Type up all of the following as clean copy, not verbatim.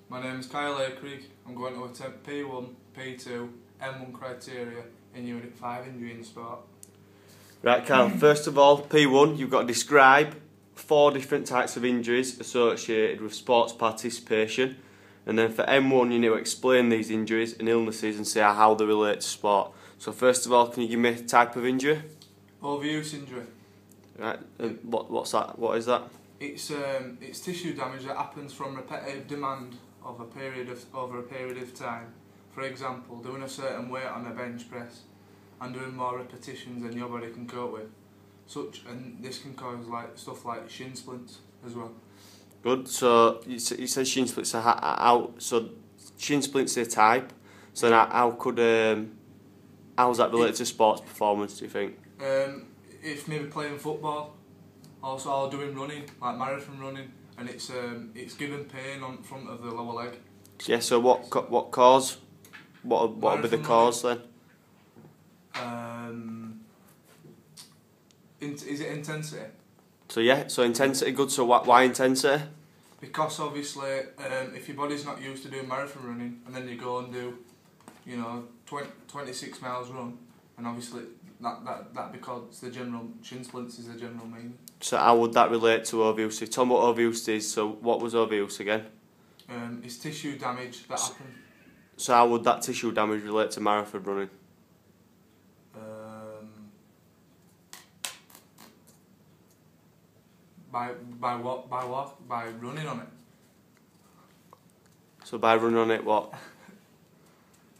My name is Kyle Akrigg. I'm going to attempt P1, P2, M1 criteria in Unit 5 Injury in Sport. Right, Kyle, first of all, P1, you've got to describe 4 different types of injuries associated with sports participation. And then for M1, you need to explain these injuries and illnesses and say how they relate to sport. So first of all, can you give me a type of injury? Overuse injury. Right, what's that? What is that? It's tissue damage that happens from repetitive demand of over a period of time. For example, doing a certain weight on a bench press and doing more repetitions than your body can cope with. And this can cause stuff like shin splints as well. Good. So you said shin splints are out. So shin splints are a type. So now how's that related to sports performance? Do you think? If maybe playing football, also or doing running, like marathon running, and it's giving pain on front of the lower leg. Yeah. So what cause? What would be the cause then? Is it intensity? So yeah, so intensity good. So why intensity? Because obviously, if your body's not used to doing marathon running, and then you go and do, 26 miles run, and obviously that because the general shin splints is the general meaning. So how would that relate to overuse? Tell me what overuse is. So what was overuse again? It's tissue damage that happens. So how would that tissue damage relate to marathon running? By what? By running on it. So by running on it, what?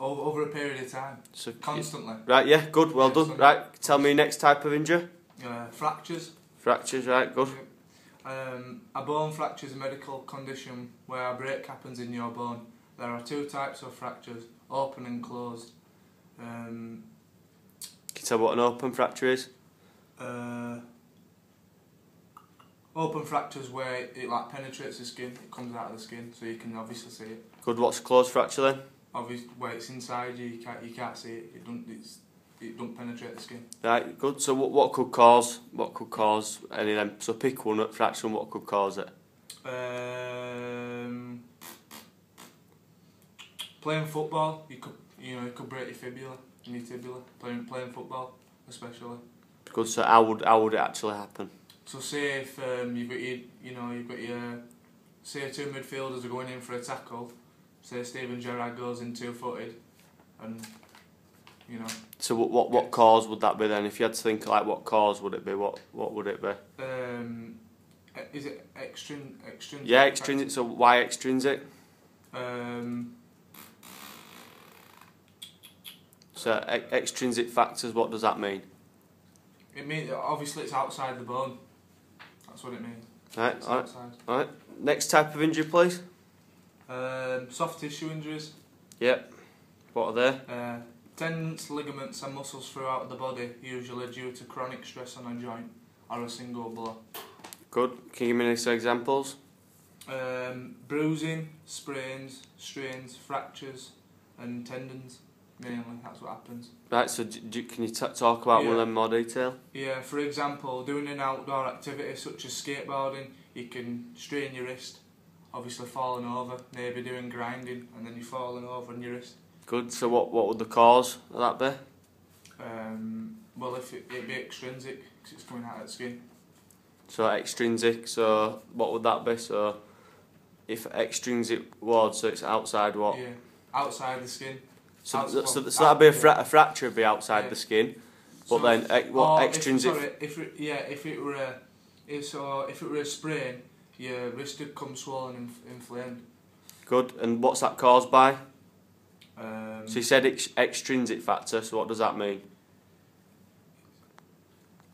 Over a period of time. So constantly. Right, yeah, good, well done. Right, tell me next type of injury. Fractures. Fractures, right, good. A bone fracture is a medical condition where a break happens in your bone. There are 2 types of fractures, open and closed. Can you tell what an open fracture is? Open fractures where it penetrates the skin, it comes out of the skin, so you can obviously see it. Good. What's a closed fracture then? Obviously, where it's inside you, you can't see it. It don't penetrate the skin. Right. Good. So what could cause any of them? So pick one at fracture and what could cause it? Playing football, you could break your fibula and your tibia. Playing football, especially. Good. So how would it actually happen? So say if you've got your say 2 midfielders are going in for a tackle. Say Steven Gerrard goes in 2-footed, and So what cause would that be then? If you had to think what cause would it be? What would it be? Is it extrinsic? Yeah, extrinsic. So why extrinsic? So extrinsic factors. What does that mean? It means obviously it's outside the bone. That's what it means. Right. All right. Next type of injury, please. Soft tissue injuries. Yep. What are they? Tendons, ligaments and muscles throughout the body, usually due to chronic stress on a joint or a single blow. Good. Can you give me some examples? Bruising, sprains, strains, fractures and tendons, mainly, that's what happens. Right, so can you talk about one of them in more detail? Yeah, for example, doing an outdoor activity such as skateboarding, you can strain your wrist. Obviously falling over, maybe doing grinding, and then you're falling over on your wrist. Good. So what would the cause of that be? Well, if it'd be extrinsic, because it's coming out of the skin. So extrinsic. So what would that be? So if extrinsic was, so it's outside what? Yeah, outside the skin. So that'd be a fracture would be outside the skin, but so then what extrinsic? If it were a sprain, your wrist would come swollen and inflamed. Good. And what's that caused by? So you said extrinsic factor. So what does that mean?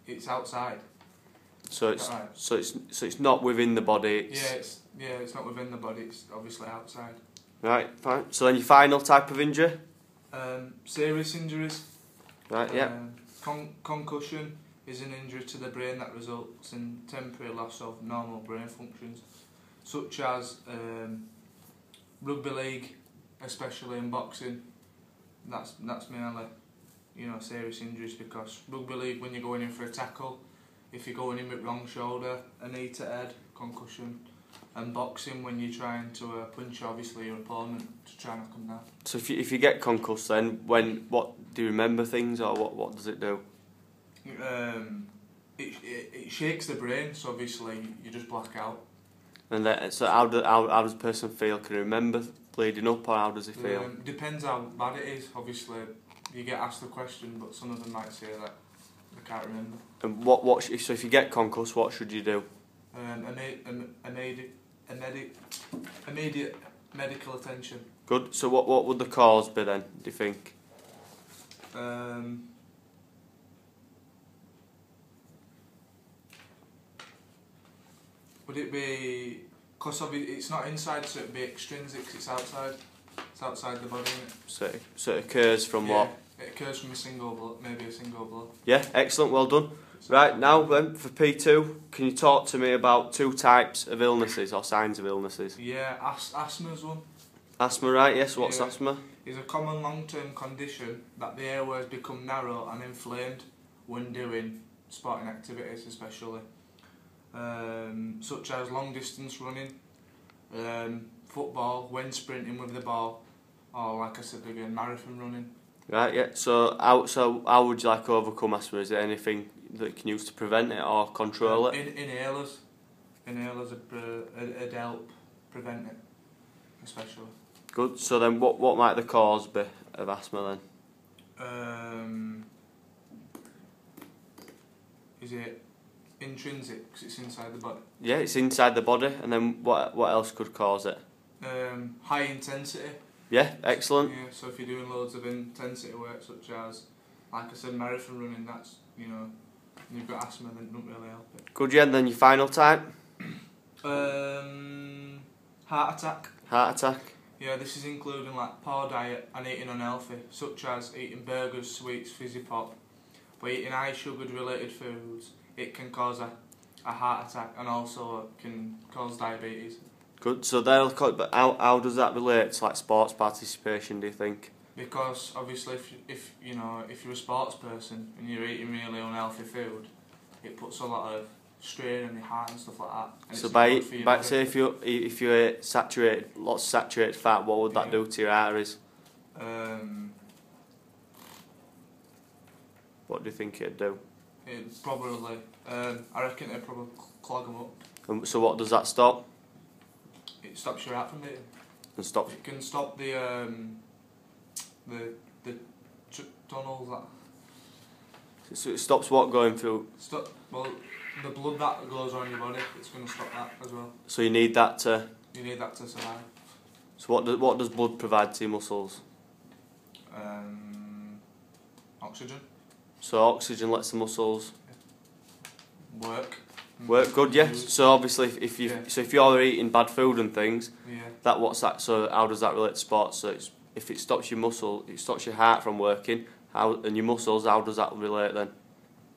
It's outside. So it's not within the body. It's not within the body. It's obviously outside. Right. Fine. So then your final type of injury. Serious injuries. Right. Yeah. Concussion is an injury to the brain that results in temporary loss of normal brain functions, such as rugby league, especially in boxing. That's mainly, serious injuries, because rugby league, when you're going in for a tackle, if you're going in with wrong shoulder, a knee to head, concussion, And boxing, when you're trying to punch obviously your opponent to try and knock them down. So if you get concussed, then what do you remember things, or what does it do? It shakes the brain, so obviously you just black out. And then, so how does the person feel? Can he remember bleeding up, or how does he feel? Depends how bad it is. Obviously, you get asked the question, but some of them might say that they can't remember. And so if you get concussed, what should you do? Immediate medical attention. Good. So what would the cause be then, do you think? Would it be... Because it's not inside, so it'd be extrinsic, 'cause it's outside. It's outside the body, isn't it? So it occurs from what? It occurs from a single blow, maybe a single blow. Yeah, excellent, well done. Right, now then, for P2, can you talk to me about 2 types of illnesses or signs of illnesses? Yeah, asthma's one. Asthma, right, yes, what's asthma? It's a common long-term condition that the airways become narrow and inflamed when doing sporting activities especially. Such as long distance running, football, when sprinting with the ball, or like I said again, marathon running. Right, yeah, so how would you like to overcome asthma? Is there anything that you can use to prevent it or control it? Inhalers would help prevent it, especially. Good, so then what might the cause be of asthma then? Is it intrinsic, because it's inside the body? Yeah, it's inside the body, and then what else could cause it? High intensity. Yeah, excellent. Yeah, so if you're doing loads of intensity work, such as, like I said, marathon running, that's, and you've got asthma, then it doesn't really help it. Good, yeah, and then your final type? Heart attack. Heart attack. Yeah, this is including like poor diet and eating unhealthy, such as eating burgers, sweets, fizzy pop. By eating high sugar related foods, it can cause a heart attack and also can cause diabetes. Good, so but how does that relate to like sports participation, do you think? Because obviously if you're a sports person and you're eating really unhealthy food, it puts a lot of strain on your heart and stuff like that. And so by say if you ate lots of saturated fat, what would that do to your arteries? What do you think it'd do? It'd probably, I reckon it'd probably clog them up. So what does that stop? It stops your heart from beating. And stops. It can stop the tunnels that. So it stops what going through? The blood that goes around your body, it's going to stop that as well. So you need that to. You need that to survive. So what does blood provide to your muscles? Oxygen. So oxygen lets the muscles work. Good, yeah. So obviously, if you're eating bad food and things, So how does that relate to sports? So if it stops your it stops your heart from working. And your muscles, how does that relate then?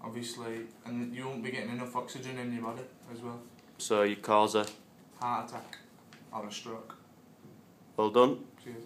Obviously, and you won't be getting enough oxygen in your body as well. So you cause a heart attack or a stroke. Well done. Cheers.